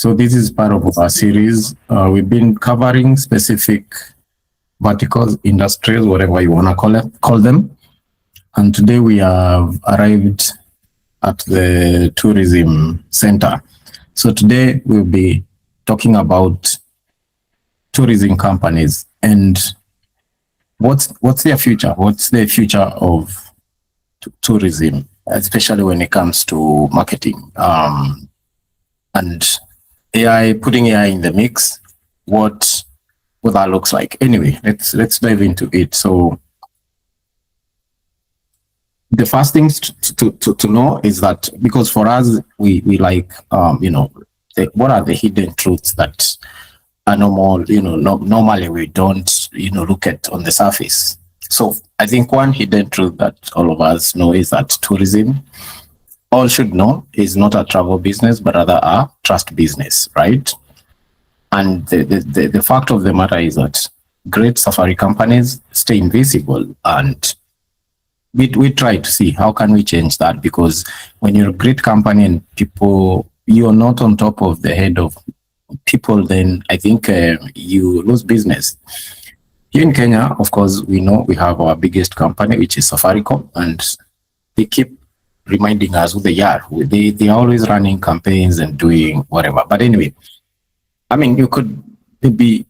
So this is part of our series. We've been covering specific verticals, industries, whatever you want to call them. And today we have arrived at the tourism center. So today we'll be talking about tourism companies and what's their future? What's the future of tourism, especially when it comes to marketing and AI, putting AI in the mix, what that looks like. Anyway, let's dive into it. So the first thing to know is that, because for us, we like, what are the hidden truths that are normal, normally we don't, look at on the surface. So I think one hidden truth that all of us know is that tourism, all should know, is not a travel business, but rather a trust business, right? And the fact of the matter is that great safari companies stay invisible, and we try to see how can we change that, because when you're a great company and people, you're not on top of the head of people, then I think you lose business. Here in Kenya, of course, we know we have our biggest company, which is Safaricom, and they keep reminding us who they are. They're always running campaigns and doing whatever. But anyway, I mean, you could maybe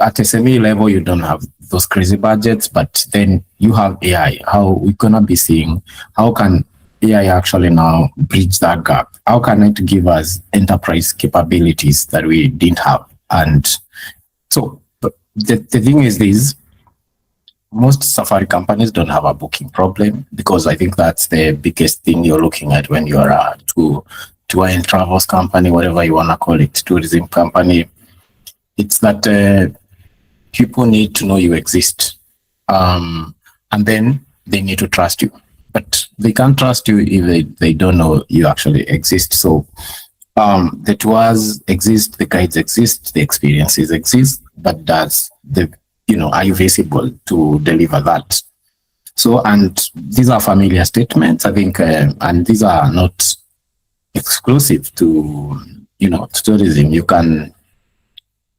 at SME level, you don't have those crazy budgets, but then you have AI. How we're gonna be seeing, how can AI actually now bridge that gap? How can it give us enterprise capabilities that we didn't have? And so the thing is this, most safari companies don't have a booking problem, because I think that's the biggest thing you're looking at when you're a tour and travels company, whatever you want to call it, tourism company. It's that people need to know you exist. And then they need to trust you. But they can't trust you if they don't know you actually exist. So the tours exist, the guides exist, the experiences exist, but are you visible to deliver that? So, and these are familiar statements, I think, and these are not exclusive to, to tourism.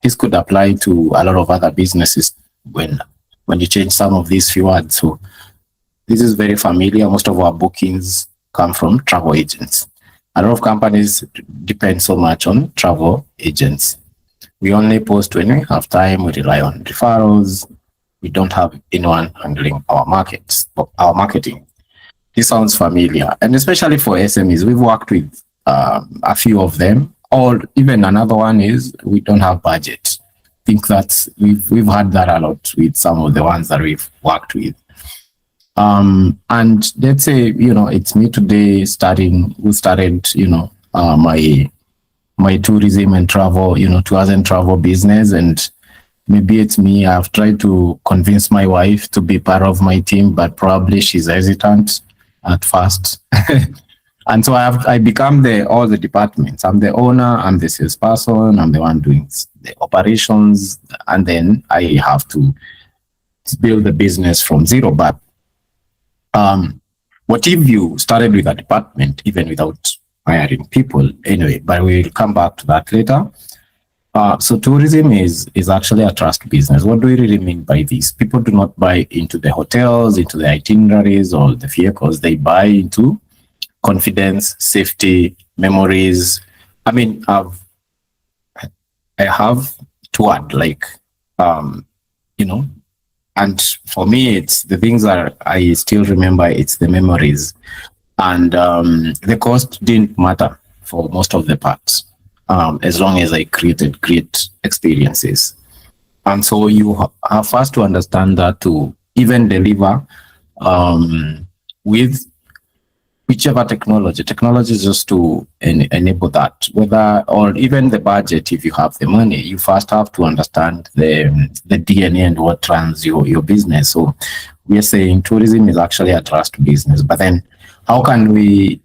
This could apply to a lot of other businesses when you change some of these few words. So this is very familiar. Most of our bookings come from travel agents. A lot of companies depend so much on travel agents. We only post when we have time. We rely on referrals. We don't have anyone handling our marketing. This sounds familiar, and especially for SMEs, we've worked with a few of them. Or even another one is we don't have budget. I think that we've had that a lot with some of the ones that we've worked with. And let's say, it's me today who started, my tourism and travel, tours and travel business. And maybe it's me, I've tried to convince my wife to be part of my team, but probably she's hesitant at first. And so I become all the departments. I'm the owner, I'm the salesperson, I'm the one doing the operations, and then I have to build the business from zero. But what if you started with a department, even without hiring people? Anyway, but we'll come back to that later. So tourism is actually a trust business. What do we really mean by this? People do not buy into the hotels, into the itineraries or the vehicles. They buy into confidence, safety, memories. I mean, I have toured, and for me, it's the things that I still remember, it's the memories. And the cost didn't matter for most of the parts, as long as I created great experiences. And so you have first to understand that to even deliver with whichever technology is just to enable that, or even the budget. If you have the money, you first have to understand the DNA and what runs your business. So we are saying tourism is actually a trust business, but then how can we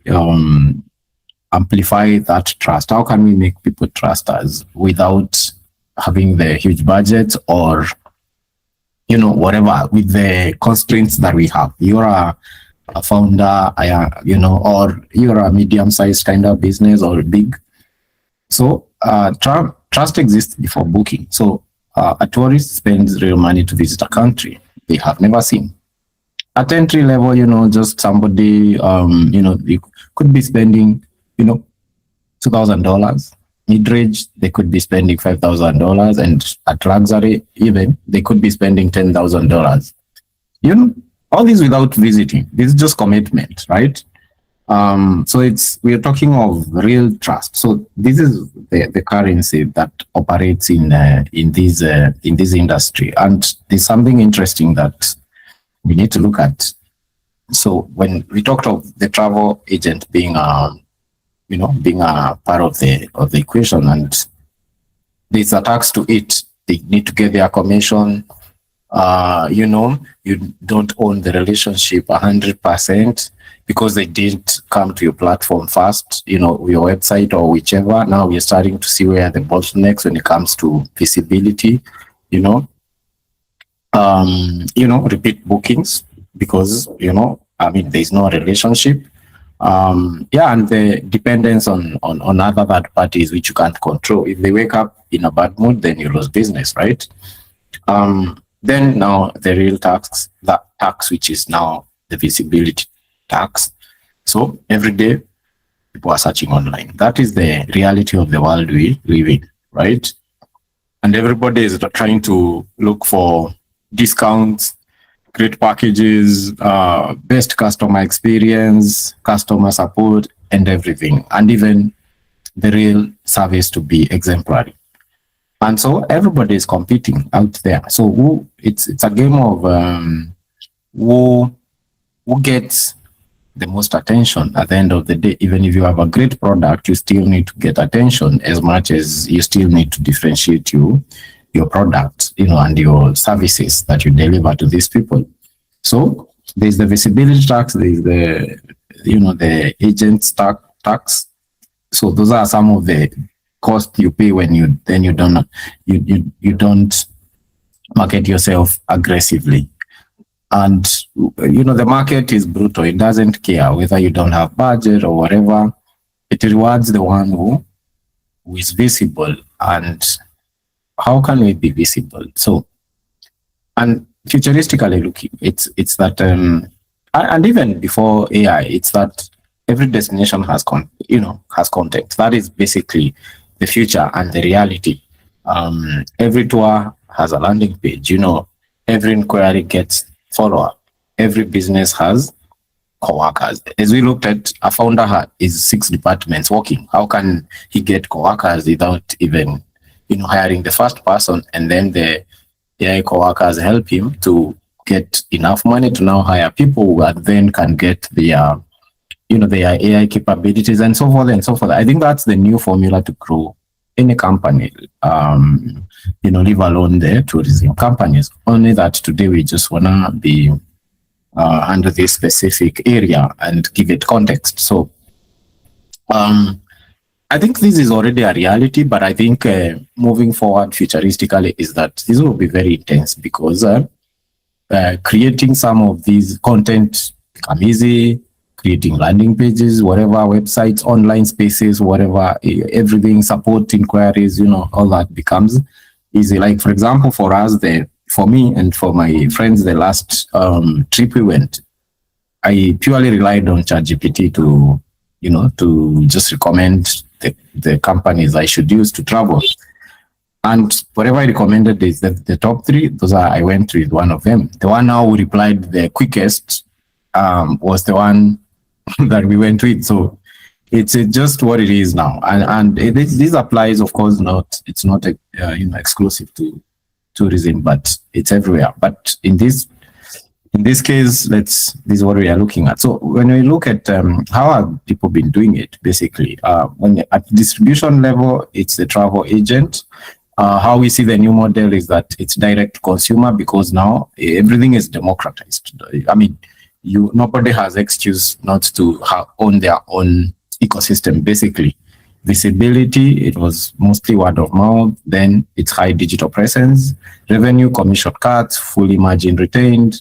amplify that trust? How can we make people trust us without having the huge budget or, whatever, with the constraints that we have? You're a founder, or you're a medium-sized kind of business or big. So trust exists before booking. So a tourist spends real money to visit a country they have never seen. At entry level, just somebody, you could be spending, $2,000. Mid-range, they could be spending $5,000, and at luxury, even they could be spending $10,000. All this without visiting. This is just commitment, right? So we are talking of real trust. So this is the currency that operates in this industry, and there's something interesting that we need to look at. So when we talked of the travel agent being being a part of the equation, and there's a tax to it. They need to get their commission. You don't own the relationship 100% because they didn't come to your platform first, your website or whichever. Now we're starting to see where the bottlenecks when it comes to visibility, repeat bookings, because, there's no relationship. And the dependence on other third parties, which you can't control. If they wake up in a bad mood, then you lose business, right? Then now the real tax, that tax, which is now the visibility tax. So every day people are searching online. That is the reality of the world we live in, right? And everybody is trying to look for discounts, great packages, best customer experience, customer support, and everything. And even the real service to be exemplary. And so everybody is competing out there. So it's a game of who gets the most attention at the end of the day. Even if you have a great product, you still need to get attention as much as you still need to differentiate your product, and your services that you deliver to these people. So there's the visibility tax, there's the agent tax. So those are some of the cost you pay when you don't market yourself aggressively. And the market is brutal. It doesn't care whether you don't have budget or whatever. It rewards the one who is visible. And how can we be visible? So, and futuristically looking, it's that and even before AI, it's that every destination has content. That is basically the future and the reality. Every tour has a landing page. Every inquiry gets follow-up. Every business has co-workers. As we looked at, a founder is 6 departments working. How can he get co-workers without even hiring the first person, and then the AI co-workers help him to get enough money to now hire people who then can get their AI capabilities and so forth and so forth. I think that's the new formula to grow any company, leave alone the tourism companies. Only that today we just want to be under this specific area and give it context. So I think this is already a reality, but I think moving forward futuristically is that this will be very intense, because creating some of these content become easy, creating landing pages, whatever, websites, online spaces, whatever, everything, support inquiries, all that becomes easy. Like, for example, for us, for me and for my friends, the last trip we went, I purely relied on ChatGPT to just recommend the companies I should use to travel. And whatever I recommended is the top 3, I went with one of them. The one now who replied the quickest was the one that we went with. So it's just what it is now. And this applies, of course, it's not exclusive to tourism, but it's everywhere. But in this case, this is what we are looking at. So when we look at how have people been doing it, basically, when at distribution level, it's the travel agent. How we see the new model is that it's direct to consumer, because now everything is democratized. I mean, nobody has excuse not to own their own ecosystem. Basically, visibility, it was mostly word of mouth. Then it's high digital presence, revenue, commission cuts, fully margin retained.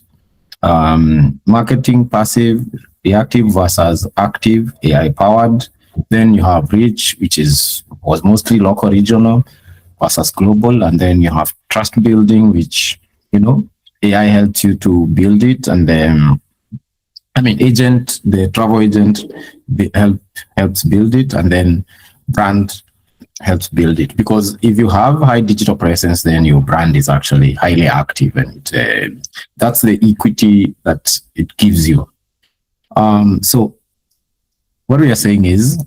Marketing, passive, reactive versus active, AI powered. Then you have reach, which was mostly local, regional versus global. And then you have trust building, which, AI helps you to build it. And then, agent, the travel agent helps build it. And then brand helps build it, because if you have high digital presence, then your brand is actually highly active, and that's the equity that it gives you. So what we are saying is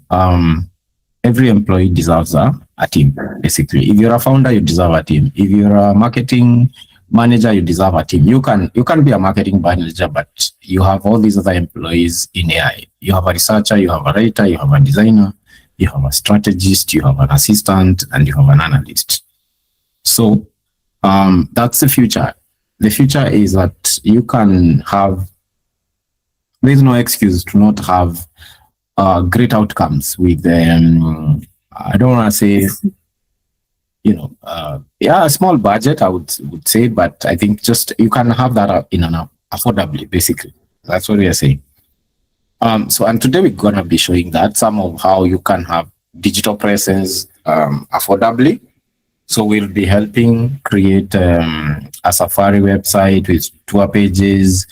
every employee deserves a team, basically. If you're a founder, you deserve a team. If you're a marketing manager, you deserve a team. You can be a marketing manager, but you have all these other employees in AI. You have a researcher, you have a writer, you have a designer, you have a strategist, you have an assistant, and you have an analyst. So that's the future. The future is that you can have, there's no excuse to not have great outcomes with, I don't want to say, a small budget, I would say, but I think just you can have that in an affordably, basically. That's what we are saying. So, and today we're going to be showing that some of how you can have digital presence affordably. So we'll be helping create a Safari website with tour pages,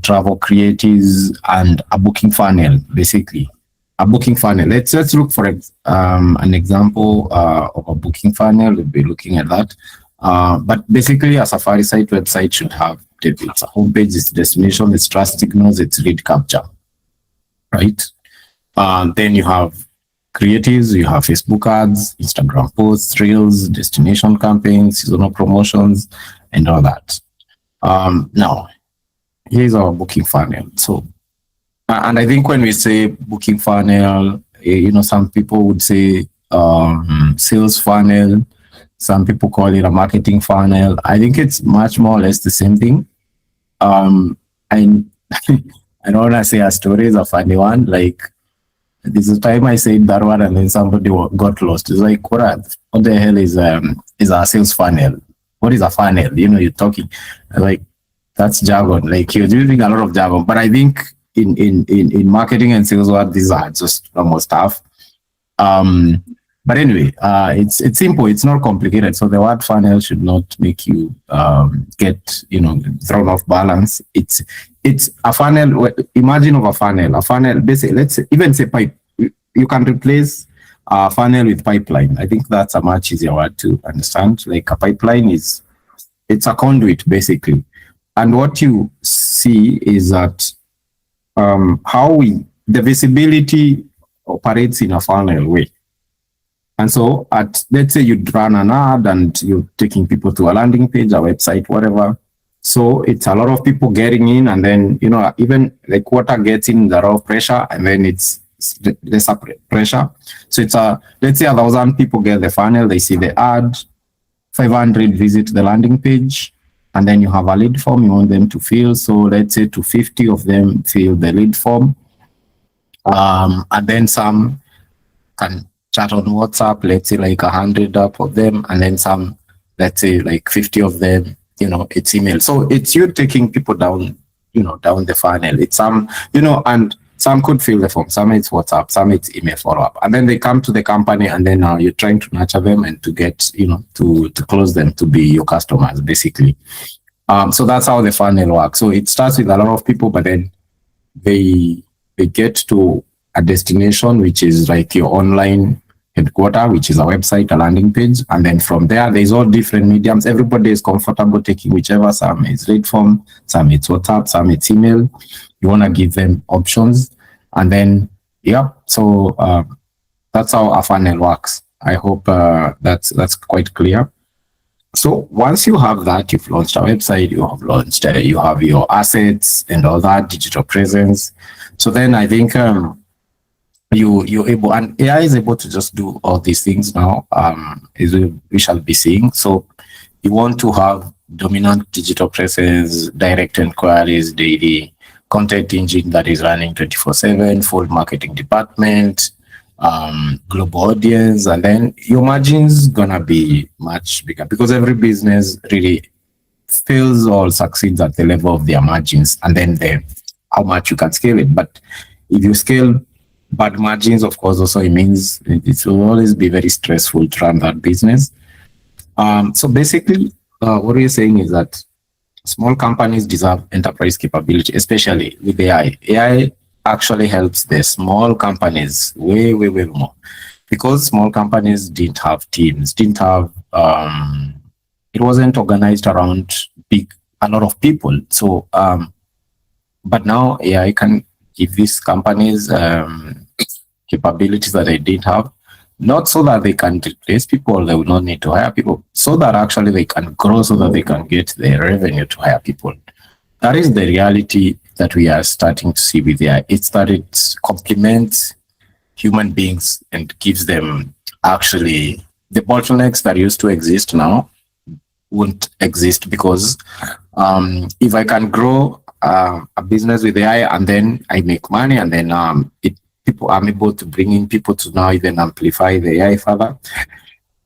travel creatives, and a booking funnel, basically. A booking funnel. Let's look for an example of a booking funnel. We'll be looking at that. But basically, a Safari site website should have it's a homepage, it's destination, it's trust signals, it's lead capture. Right? Then you have creatives, you have Facebook ads, Instagram posts, reels, destination campaigns, seasonal promotions, and all that. Now, here's our booking funnel. So, and I think when we say booking funnel, some people would say sales funnel. Some people call it a marketing funnel. I think it's much more or less the same thing. I don't want to say a story is a funny one. Like, this is the time I said that one and then somebody got lost. It's like, what the hell is a sales funnel? What is a funnel? You're talking like, that's jargon. Like, you're using a lot of jargon. But I think in marketing and sales world, these are just normal stuff. But anyway, it's simple. It's not complicated. So the word funnel should not make you get thrown off balance. It's a funnel. Imagine of a funnel. A funnel. Basically, let's even say pipe. You can replace a funnel with pipeline. I think that's a much easier word to understand. Like, a pipeline it's a conduit, basically. And what you see is that how the visibility operates in a funnel way. And so let's say you run an ad and you're taking people to a landing page, a website, whatever. So it's a lot of people getting in, and then, even like water gets in, the raw pressure, and then it's lesser pressure. So it's let's say 1,000 people get the funnel, they see the ad, 500 visit the landing page, and then you have a lead form you want them to fill. So let's say 250 of them fill the lead form. And then some can chat on WhatsApp, let's say like 100 up of them, and then some, let's say like 50 of them, it's email. So it's you taking people down, down the funnel. It's some, and some could fill the form, some it's WhatsApp, some it's email follow-up. And then they come to the company, and then now you're trying to nurture them and to get, to close them to be your customers, basically. So that's how the funnel works. So it starts with a lot of people, but then they get to a destination, which is like your online headquarter, which is a website, a landing page. And then from there, there's all different mediums. Everybody is comfortable taking whichever. Some it's lead form, some it's WhatsApp, some it's email. You want to give them options. And then, so that's how a funnel works. I hope that's quite clear. So once you have that, you've launched a website, you have launched, you have your assets and all that, digital presence. So then I think you're able, and AI is able to just do all these things now, as we shall be seeing. So you want to have dominant digital presence, direct inquiries daily, content engine that is running 24/7, full marketing department, global audience, and then your margins gonna be much bigger, because every business really fails or succeeds at the level of their margins, and then how much you can scale it. But if you scale Bad margins, of course, also it means it will always be very stressful to run that business. So basically, what we're saying is that small companies deserve enterprise capability, especially with AI. AI actually helps the small companies way, way, way more, because small companies didn't have teams, didn't have, it wasn't organized around a lot of people. So, but now AI can give these companies capabilities that they didn't have, not so that they can replace people, they will not need to hire people, so that actually they can grow, so that they can get the revenue to hire people. That is the reality that we are starting to see with AI. It's that it complements human beings and gives them actually the bottlenecks that used to exist now won't exist, because if I can grow a business with AI and then I make money, and then people, I'm able to bring in people to now even amplify the AI further.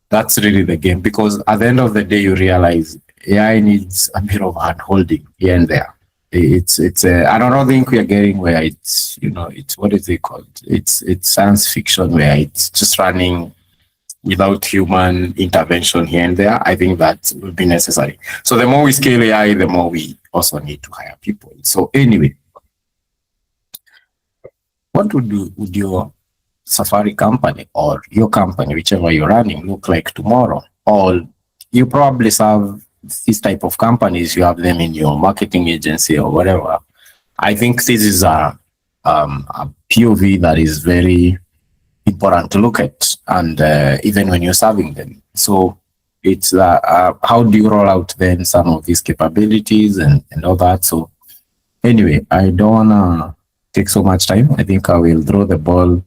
That's really the game, because at the end of the day, you realize AI needs a bit of hand holding here and there. I don't think we are getting where it's, it's, what is it called? It's science fiction, where it's just running without human intervention here and there. I think that will be necessary. So the more we scale AI, the more we also need to hire people. So anyway, what would your Safari company or your company, whichever you're running, look like tomorrow? Or you probably serve this type of companies, you have them in your marketing agency or whatever. I think this is a POV that is very important to look at, and even when you're serving them. So it's how do you roll out then some of these capabilities and all that. So anyway, I don't want to take so much time. I think I will throw the ball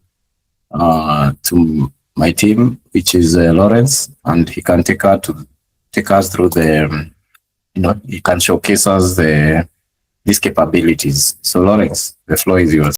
to my team, which is Lawrence, and he can take us through the, he can showcase us these capabilities. So Lawrence, the floor is yours.